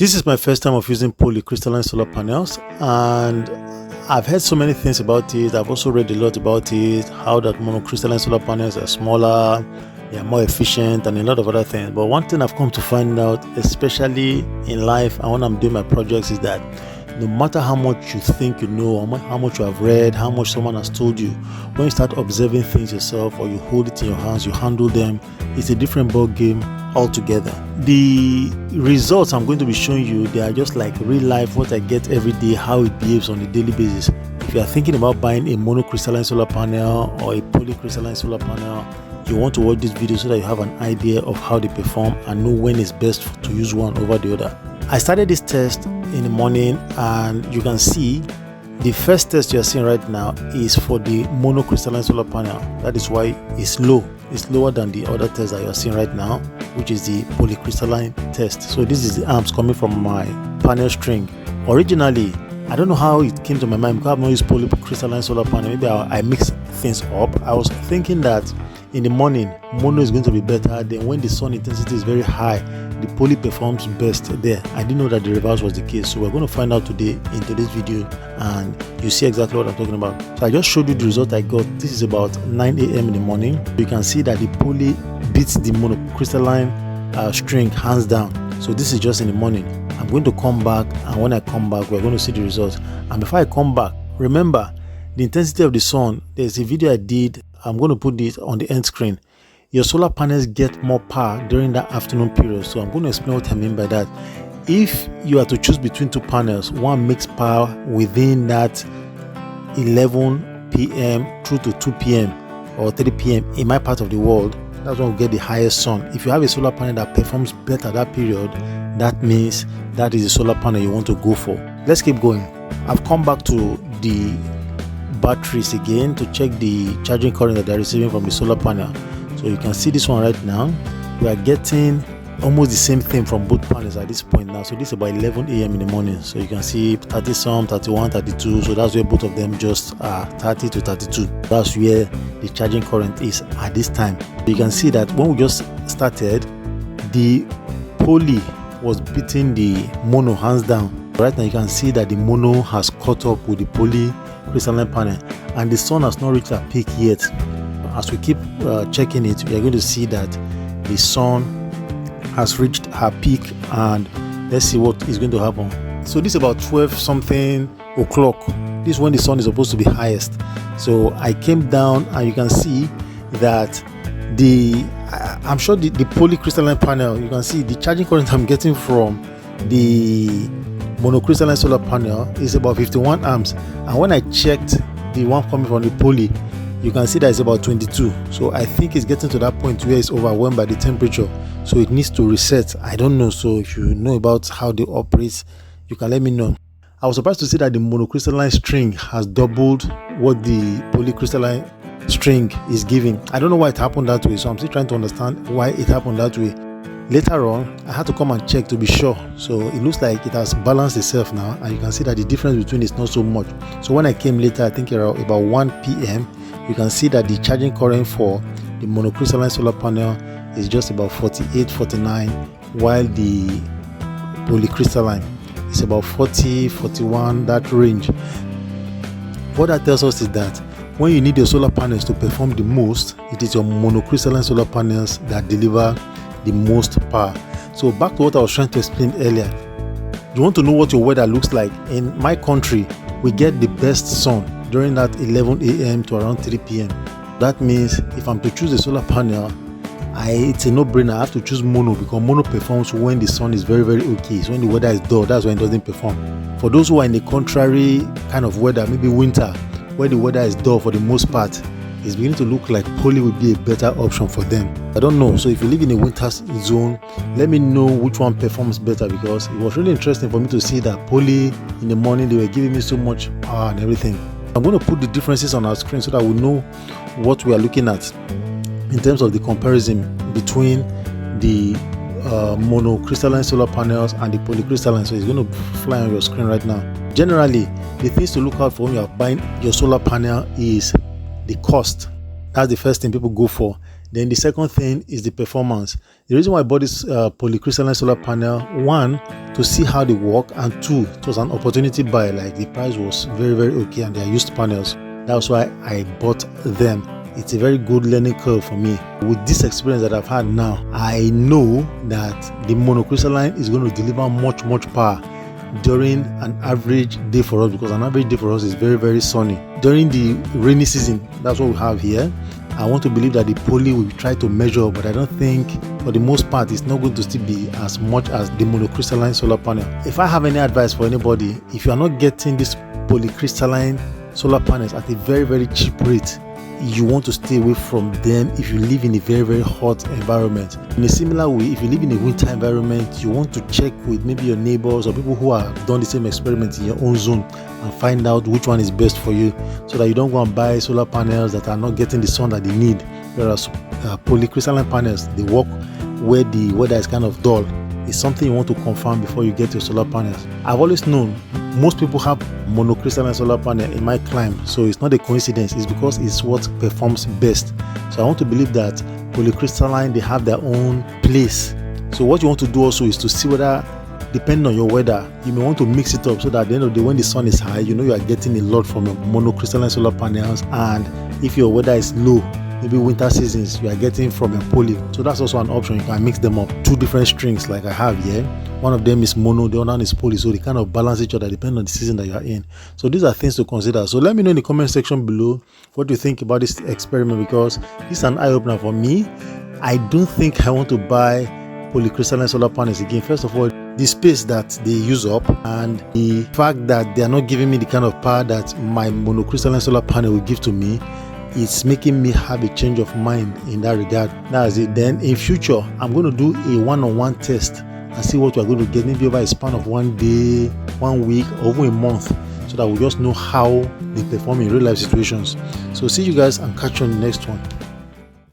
This is my first time of using polycrystalline solar panels, and I've heard so many things about it. I've also read a lot about it, how that monocrystalline solar panels are smaller, they are more efficient, and a lot of other things. But one thing I've come to find out, especially in life and when I'm doing my projects, is that no matter how much you think you know, or how much you have read, how much someone has told you, when you start observing things yourself or you hold it in your hands, you handle them, it's a different ball game altogether. The results I'm going to be showing you, they are just like real life, what I get every day, how it behaves on a daily basis. If you are thinking about buying a monocrystalline solar panel or a polycrystalline solar panel, you want to watch this video so that you have an idea of how they perform and know when it's best to use one over the other. I started this test in the morning, and you can see the first test you are seeing right now is for the monocrystalline solar panel. That is why it's low. It's lower than the other test that you are seeing right now, which is the polycrystalline test. So this is the amps coming from my panel string. Originally, I don't know how it came to my mind because I've not used polycrystalline solar panel. Maybe I mixed things up. I was thinking that in the morning, mono is going to be better. Then when the sun intensity is very high, the poly performs best there. I didn't know that the reverse was the case. So we're going to find out today in today's video, and you see exactly what I'm talking about. So I just showed you the result I got. This is about 9 a.m. in the morning. You can see that the poly beats the monocrystalline string hands down. So this is just in the morning. I'm going to come back, and when I come back, we're going to see the results. And before I come back, remember the intensity of the sun. There's a video I did. I'm going to put this on the end screen. Your solar panels get more power during that afternoon period. So I'm going to explain what I mean by that. If you are to choose between two panels, one makes power within that 11 p.m. through to 2 p.m. or 3 p.m. in my part of the world, that's when we get the highest sun. If you have a solar panel that performs better that period, that means that is the solar panel you want to go for. Let's keep going. I've come back to the batteries again to check the charging current that they're receiving from the solar panel. So you can see this one right now. We are getting almost the same thing from both panels at this point now. So this is about 11 a.m. in the morning. So you can see 30 some, 31, 32. So that's where both of them just are 30 to 32. That's where the charging current is at this time. You can see that when we just started, the poly was beating the mono hands down. Right now you can see that the mono has caught up with the polycrystalline panel, and the sun has not reached her peak yet. As we keep checking it, we are going to see that the sun has reached her peak, and let's see what is going to happen. So this is about 12 something o'clock. This is when the sun is supposed to be highest. So I came down, and you can see that I'm sure the polycrystalline panel, you can see the charging current I'm getting from the monocrystalline solar panel is about 51 amps, and when I checked the one coming from the poly, you can see that it's about 22. So I think it's getting to that point where it's overwhelmed by the temperature, so it needs to reset. I don't know, so if you know about how they operate, you can let me know. I was surprised to see that the monocrystalline string has doubled what the polycrystalline string is giving. I don't know why it happened that way, so I'm still trying to understand why it happened that way. Later on, I had to come and check to be sure. So it looks like it has balanced itself now, and you can see that the difference between is not so much. So when I came later, I think around about 1 p.m., you can see that the charging current for the monocrystalline solar panel is just about 48, 49, while the polycrystalline is about 40, 41, that range. What that tells us is that when you need your solar panels to perform the most, it is your monocrystalline solar panels that deliver the most power. So back to what I was trying to explain earlier. You want to know what your weather looks like. In my country, we get the best sun during that 11 a.m. to around 3 p.m. That means if I'm to choose a solar panel, it's a no-brainer. I have to choose mono, because mono performs when the sun is very, very okay. So when the weather is dull, that's when it doesn't perform. For those who are in the contrary kind of weather, maybe winter, where the weather is dull for the most part, it's beginning to look like poly would be a better option for them. I don't know. So if you live in a winter zone, let me know which one performs better, because it was really interesting for me to see that poly in the morning, they were giving me so much power and everything. I'm going to put the differences on our screen so that we know what we are looking at in terms of the comparison between the monocrystalline solar panels and the polycrystalline. So it's going to fly on your screen right now. Generally, the things to look out for when you are buying your solar panel is the cost. That's the first thing people go for. Then the second thing is the performance. The reason why I bought this polycrystalline solar panel, one, to see how they work, and two, it was an opportunity buy. Like the price was very, very okay, and they are used panels. That's why I bought them. It's a very good learning curve for me. With this experience that I've had now, I know that the monocrystalline is going to deliver much power during an average day for us, because an average day for us is very, very sunny. During the rainy season, that's what we have here. I want to believe that the poly will try to measure, but I don't think, for the most part, it's not going to still be as much as the monocrystalline solar panel. If I have any advice for anybody, if you are not getting this polycrystalline solar panels at a very, very cheap rate, you want to stay away from them if you live in a very, very hot environment. In a similar way, if you live in a winter environment, you want to check with maybe your neighbors or people who have done the same experiment in your own zone and find out which one is best for you, so that you don't go and buy solar panels that are not getting the sun that they need. Whereas polycrystalline panels, they work where the weather is kind of dull. It's something you want to confirm before you get your solar panels. I've always known most people have monocrystalline solar panel in my climb, so it's not a coincidence. It's because it's what performs best. So I want to believe that polycrystalline, they have their own place. So what you want to do also is to see whether, depending on your weather, you may want to mix it up, so that at the end of the day, when the sun is high, you know you are getting a lot from your monocrystalline solar panels, and if your weather is low, maybe winter seasons, you are getting from a poly. So that's also an option. You can mix them up, two different strings like I have here. One of them is mono, the other one is poly, so they kind of balance each other depending on the season that you are in. So these are things to consider. So let me know in the comment section below what you think about this experiment, because this is an eye-opener for me. I don't think I want to buy polycrystalline solar panels again. First of all, the space that they use up, and the fact that they are not giving me the kind of power that my monocrystalline solar panel will give to me, it's making me have a change of mind in that regard. That's it. Then in future, I'm going to do a one-on-one test and see what we're going to get, maybe over a span of 1 day, 1 week, or even a month, so that we just know how they perform in real life situations. So see you guys and catch you on the next one.